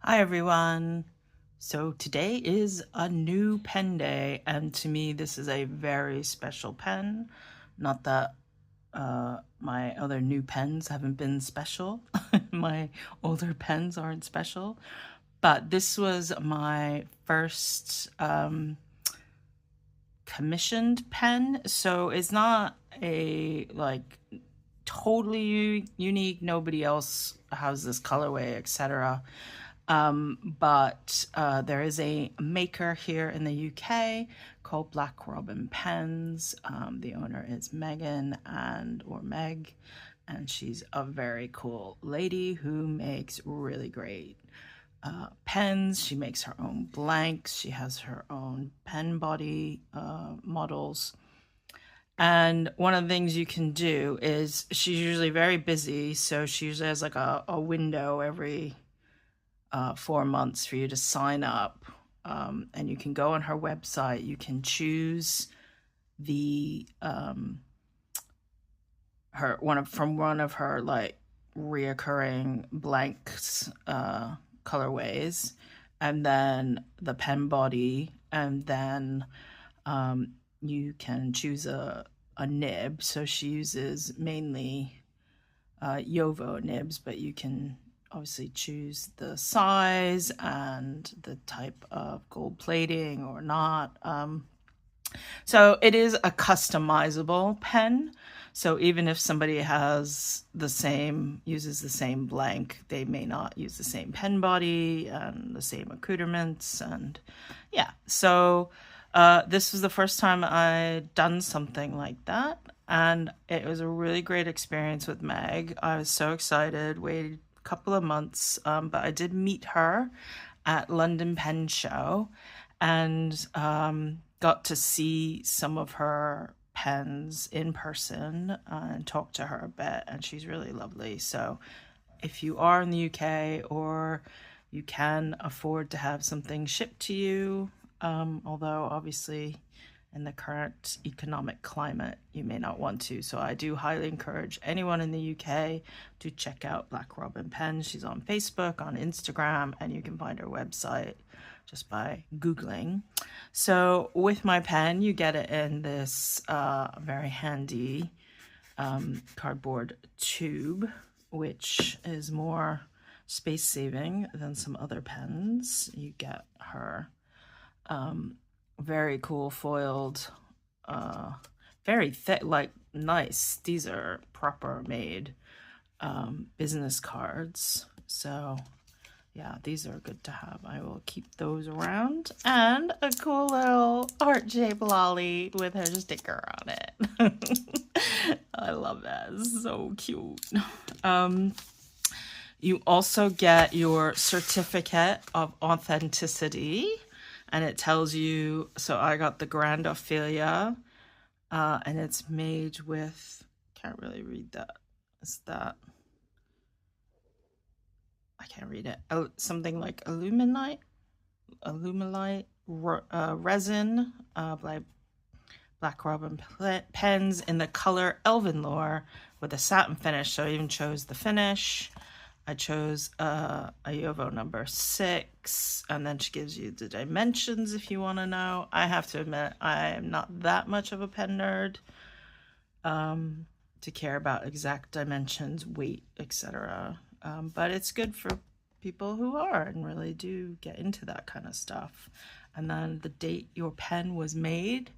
Hi everyone. So today is a new pen day, and to me this is a very special pen. Not that my other new pens haven't been special. My older pens aren't special, but this was my first commissioned pen, so it's not a totally unique. Nobody else has this colorway, etc. But there is a maker here in the UK called Black Robin Pens. The owner is Megan or Meg, and she's a very cool lady who makes really great pens. She makes her own blanks. She has her own pen body models. And one of the things you can do is she's usually very busy, so she usually has like a window every 4 months for you to sign up. And you can go on her website. You can choose the one of her like reoccurring blanks colorways, and then the pen body, and then you can choose a nib. So she uses mainly Yovo nibs, but you can obviously choose the size and the type of gold plating or not. So it is a customizable pen. So even if somebody uses the same blank, they may not use the same pen body and the same accoutrements. And yeah, so this was the first time I'd done something like that. And it was a really great experience with Meg. I was so excited, waited a couple of months, but I did meet her at London Pen Show, and got to see some of her pens in person and talk to her a bit, and she's really lovely. So if you are in the UK or you can afford to have something shipped to you, although obviously in the current economic climate you may not want to, so I do highly encourage anyone in the UK to check out Black Robin Pens. She's on Facebook, on Instagram, and you can find her website just by Googling. So with my pen, you get it in this very handy cardboard tube, which is more space saving than some other pens. You get her very cool foiled, very thick, like nice. These are proper made business cards. So yeah, these are good to have. I will keep those around. And a cool little heart-shaped lolly with her sticker on it. I love that. It's so cute. You also get your certificate of authenticity, and it tells you, so I got the Grand Ophelia, and it's made with, can't really read that. Is that, I can't read it. Oh, something like aluminite resin, by Black Robin pens in the color Elven Lore with a satin finish. So I even chose the finish. I chose a Yovo number 6, and then she gives you the dimensions if you want to know. I have to admit, I am not that much of a pen nerd to care about exact dimensions, weight, etc. But it's good for people who are and really do get into that kind of stuff. And then the date your pen was made.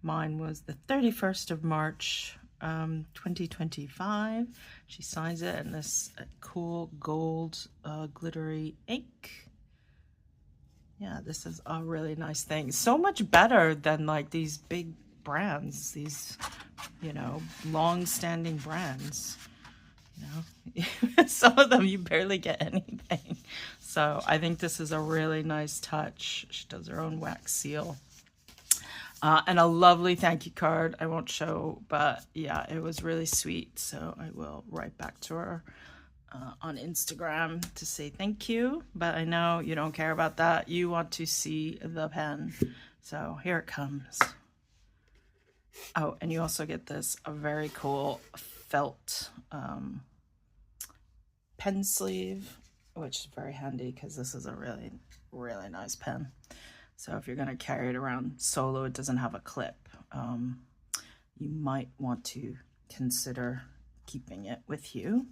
Mine was the 31st of March, 2025. She signs it in this cool gold glittery ink. Yeah, this is a really nice thing. So much better than like these big brands, these, long-standing brands. Some of them you barely get anything. So I think this is a really nice touch. She does her own wax seal. And a lovely thank you card. I won't show, but yeah, it was really sweet. So I will write back to her on Instagram to say thank you. But I know you don't care about that. You want to see the pen. So here it comes. Oh, and you also get this a very cool felt pen sleeve. which is very handy because this is a really, really nice pen. So if you're going to carry it around solo, it doesn't have a clip. You might want to consider keeping it with you.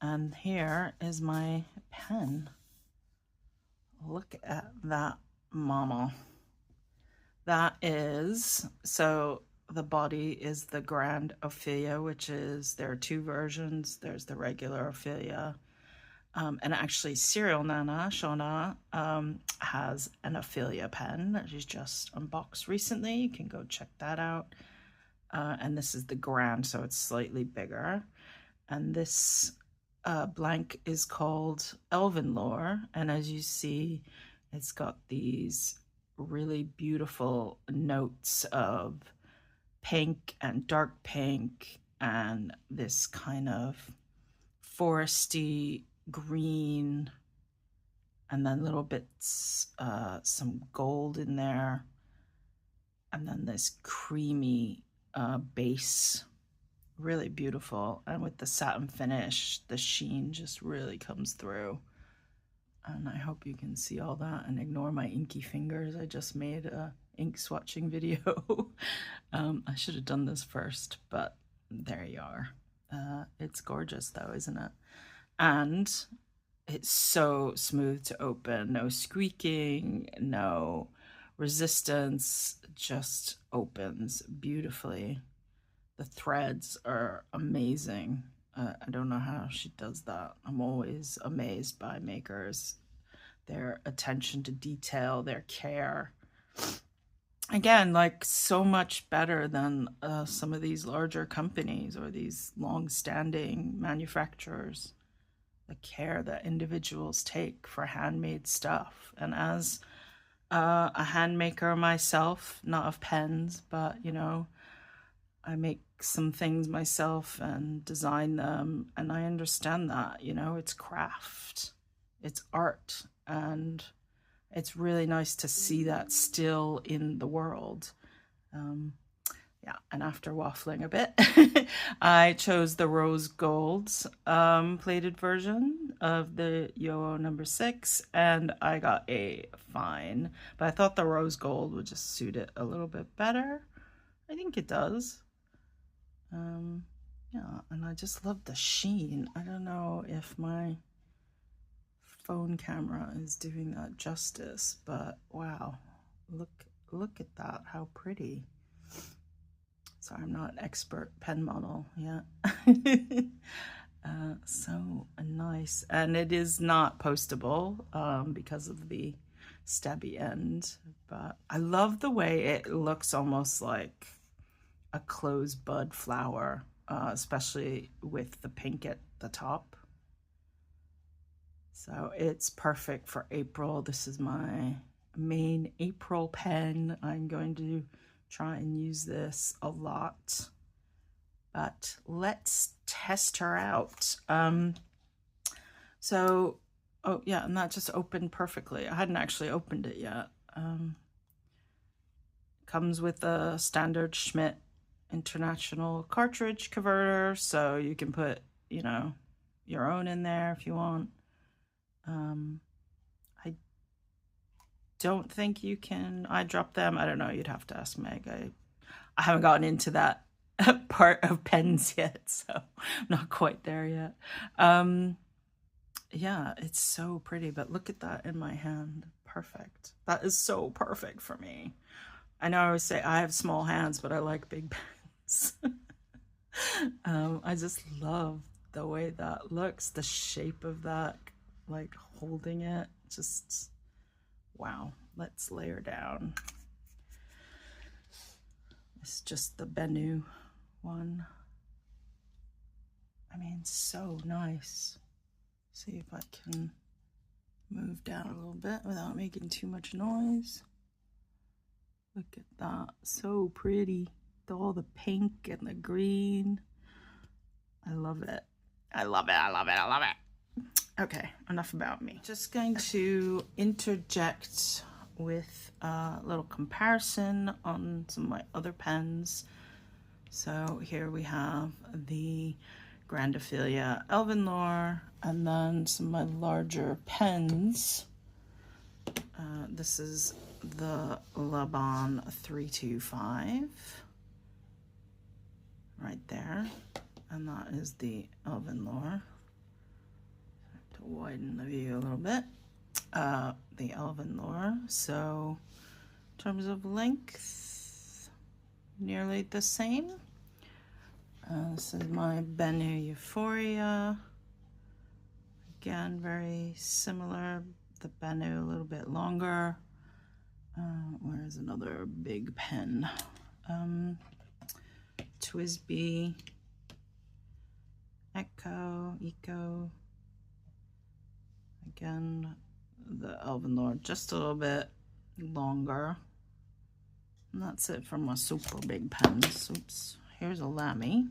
And here is my pen. Look at that mama. That is, so the body is the Grand Ophelia, which is, there are two versions. There's the regular Ophelia. And actually, Serial Nana, Shona, has an Ophelia pen that she's just unboxed recently. You can go check that out. And this is the Grand, so it's slightly bigger. And this blank is called Elven Lore. And as you see, it's got these really beautiful notes of pink and dark pink and this kind of foresty green, and then little bits, some gold in there, and then this creamy base, really beautiful. And with the satin finish, the sheen just really comes through. And I hope you can see all that and ignore my inky fingers. I just made a ink swatching video. I should have done this first, but there you are. It's gorgeous though, isn't it? And it's so smooth to open, no squeaking, no resistance, just opens beautifully. The threads are amazing. I don't know how she does that. I'm always amazed by makers, their attention to detail, their care. Again, like so much better than some of these larger companies or these long-standing manufacturers. The care that individuals take for handmade stuff. And as a hand maker myself, not of pens, but you know, I make some things myself and design them, and I understand that, you know, it's craft, it's art, and it's really nice to see that still in the world. Yeah, and after waffling a bit, I chose the rose gold plated version of the Yo number 6, and I got a fine. But I thought the rose gold would just suit it a little bit better. I think it does. Yeah, and I just love the sheen. I don't know if my phone camera is doing that justice, but wow, look at that, how pretty. Sorry, I'm not an expert pen model yet. So nice. And it is not postable because of the stabby end, but I love the way it looks almost like a closed bud flower, especially with the pink at the top. So it's perfect for April. This is my main April pen. I'm going to try and use this a lot, but let's test her out. So, oh yeah, and that just opened perfectly. I hadn't actually opened it yet. Comes with a standard Schmidt International cartridge converter, so you can put, you know, your own in there if you want. I don't think you can eyedrop them. I don't know, you'd have to ask Meg. I haven't gotten into that part of pens yet, so I'm not quite there yet. Yeah, it's so pretty, but look at that in my hand. Perfect. That is so perfect for me. I know I always say I have small hands, but I like big pens. I just love the way that looks, the shape of that, like holding it, just wow. Let's layer down. It's just the Bennu one. I mean, so nice. See if I can move down a little bit without making too much noise. Look at that, so pretty. All the pink and the green. I love it. I love it, I love it, I love it. Okay, enough about me. Just going to interject with a little comparison on some of my other pens. So here we have the Grand Ophelia, Elven Lore, and then some of my larger pens. This is the Laban 325 right there, and that is the Elven Lore. To widen the view a little bit, the Elven Lore. So in terms of length, nearly the same. This is my Bennu Euphoria. Again, very similar. The Bennu a little bit longer. Where's another big pen? Twisby, Eco. Again, the Elven Lore just a little bit longer. And that's it for my super big pens. Oops. Here's a Lamy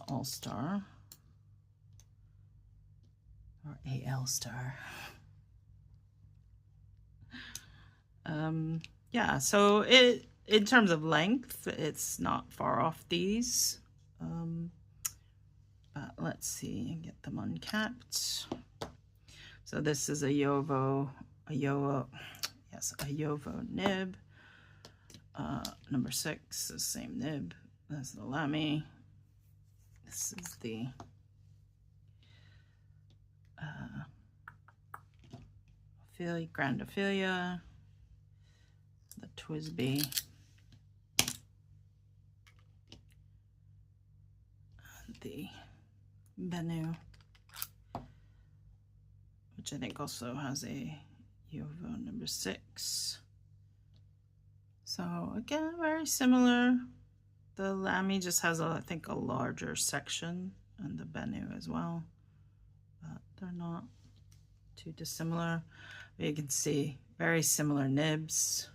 All-Star, or AL-Star. Yeah, so in terms of length, it's not far off these. But let's see, get them uncapped. So this is a Yovo nib. Number 6, the same nib. That's the Lamy. This is the Ophelia, Grand Ophelia, the Twisby, and the Bennu, which I think also has a Yovo number 6. So again, very similar. The Lamy just has, I think, a larger section, and the Bennu as well. But they're not too dissimilar. But you can see very similar nibs.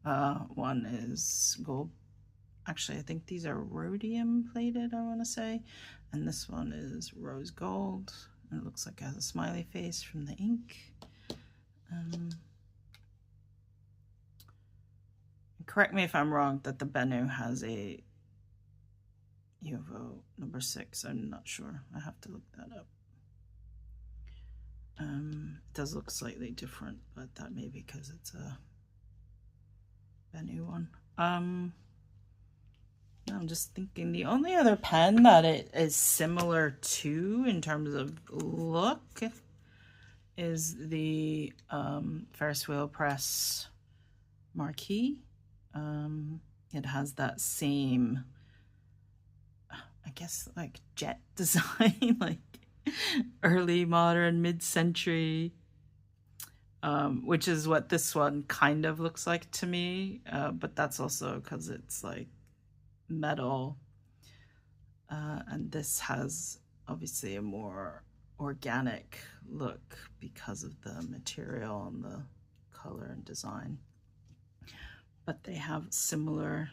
One is gold. Actually, I think these are rhodium plated, I want to say. And this one is rose gold. And it looks like it has a smiley face from the ink. Correct me if I'm wrong that the Bennu has a Yovo number 6. I'm not sure. I have to look that up. It does look slightly different, but that may be because it's a Bennu one. I'm just thinking the only other pen that it is similar to in terms of look is the Ferris Wheel Press Marquee. It has that same, I guess, like jet design, like early modern, mid-century, which is what this one kind of looks like to me, but that's also because it's like metal, and this has obviously a more organic look because of the material and the color and design. But they have similar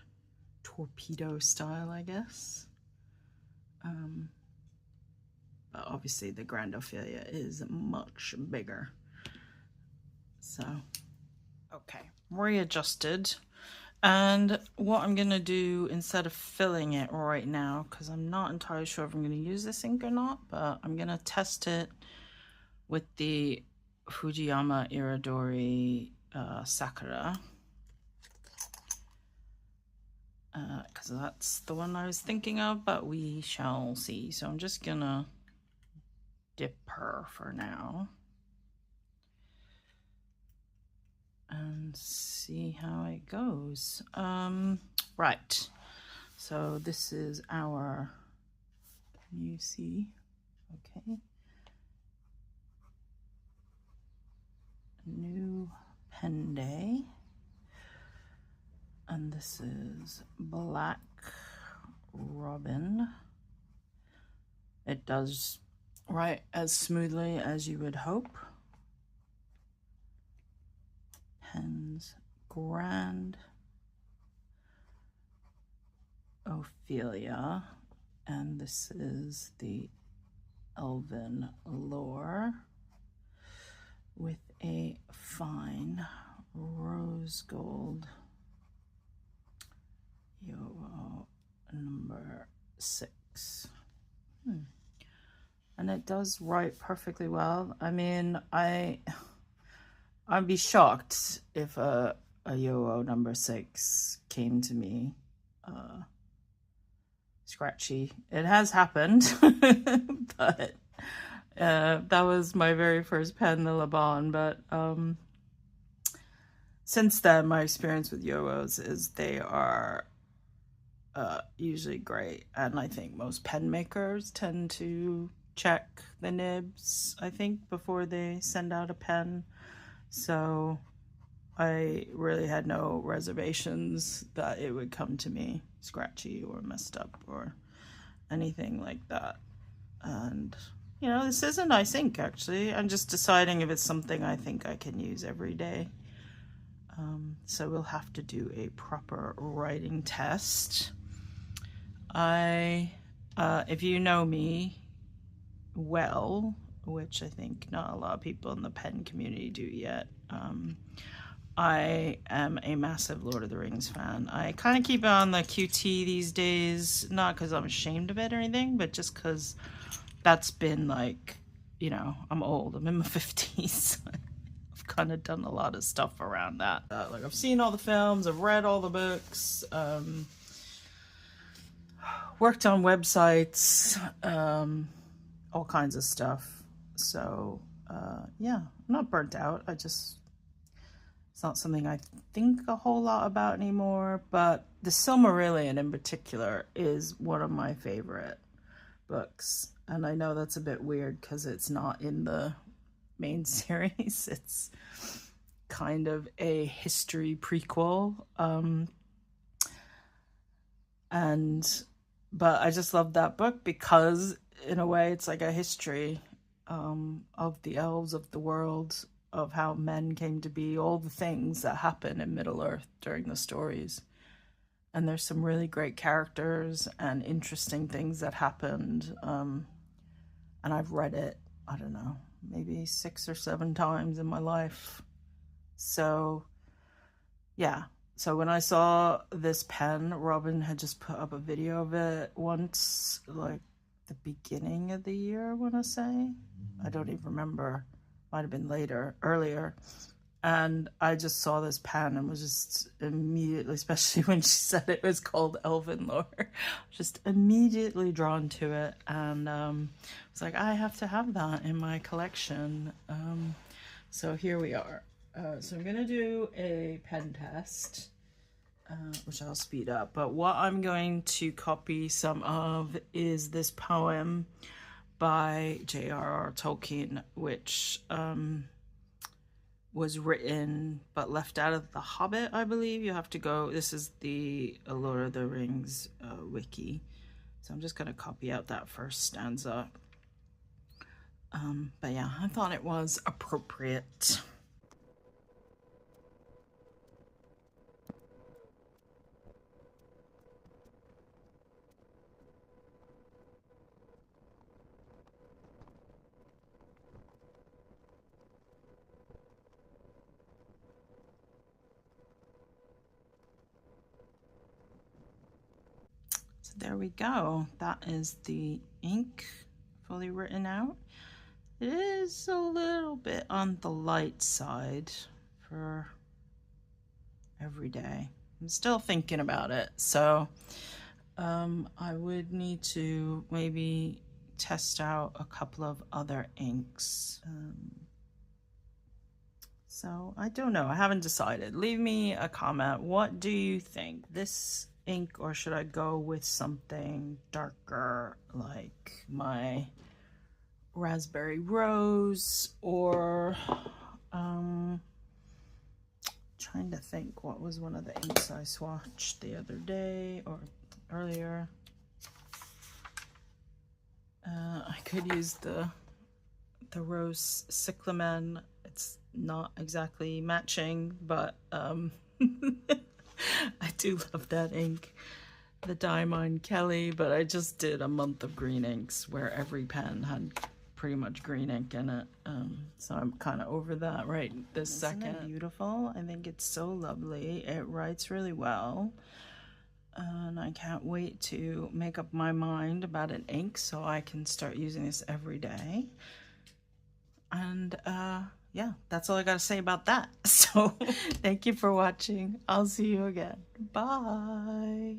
torpedo style, I guess. But obviously the Grand Ophelia is much bigger. So, okay, readjusted. And what I'm gonna do instead of filling it right now, because I'm not entirely sure if I'm gonna use this ink or not, but I'm gonna test it with the Fujiyama Iridori Sakura. Because that's the one I was thinking of, but we shall see. So I'm just gonna dip her for now and see how it goes. Right, so this is our, can you see? Okay, new pen day. And this is Black Robin. It does write as smoothly as you would hope. Pens Grand Ophelia. And this is the Elven Lore with a fine rose gold Yovo number 6. And it does write perfectly well. I mean, I'd be shocked if a Yowo number 6 came to me scratchy. It has happened, but that was my very first pen, the Laban. But since then, my experience with Yowos is they are usually great, and I think most pen makers tend to check the nibs, I think, before they send out a pen. So I really had no reservations that it would come to me scratchy or messed up or anything like that. And you know, this is a nice ink, actually. I'm just deciding if it's something I think I can use every day. So we'll have to do a proper writing test. If you know me well, which I think not a lot of people in the pen community do yet, I am a massive Lord of the Rings fan. I kind of keep it on the QT these days, not because I'm ashamed of it or anything, but just because that's been like, you know, I'm old, I'm in my 50s. I've kind of done a lot of stuff around that. Like, I've seen all the films, I've read all the books, worked on websites, all kinds of stuff. So yeah, I'm not burnt out. It's not something I think a whole lot about anymore, but the Silmarillion in particular is one of my favorite books. And I know that's a bit weird because it's not in the main series. It's kind of a history prequel. But I just love that book because in a way it's like a history of the elves, of the world, of how men came to be, all the things that happen in Middle-earth during the stories. And there's some really great characters and interesting things that happened. And I've read it, I don't know, maybe 6 or 7 times in my life. So yeah. So when I saw this pen, Robin had just put up a video of it once, like the beginning of the year, I want to say. I don't even remember. Might have been earlier. And I just saw this pen and was just immediately, especially when she said it was called Elven Lore, just immediately drawn to it. And was like, I have to have that in my collection. So here we are. So I'm going to do a pen test, which I'll speed up. But what I'm going to copy some of is this poem by J.R.R. Tolkien, which was written but left out of The Hobbit, I believe. You have to go, this is the Lord of the Rings wiki. So I'm just going to copy out that first stanza. But yeah, I thought it was appropriate. So there we go. That is the ink fully written out. It is a little bit on the light side for every day. I'm still thinking about it. So I would need to maybe test out a couple of other inks. So I don't know. I haven't decided. Leave me a comment. What do you think? This ink, or should I go with something darker like my raspberry rose, or trying to think what was one of the inks I swatched the other day or earlier. I could use the rose cyclamen. It's not exactly matching, but I do love that ink, the Diamond Kelly. But I just did a month of green inks where every pen had pretty much green ink in it, so I'm kind of over that right this second. Isn't it beautiful? I think it's so lovely. It writes really well. And I can't wait to make up my mind about an ink so I can start using this every day. And yeah, that's all I got to say about that. So thank you for watching. I'll see you again. Bye.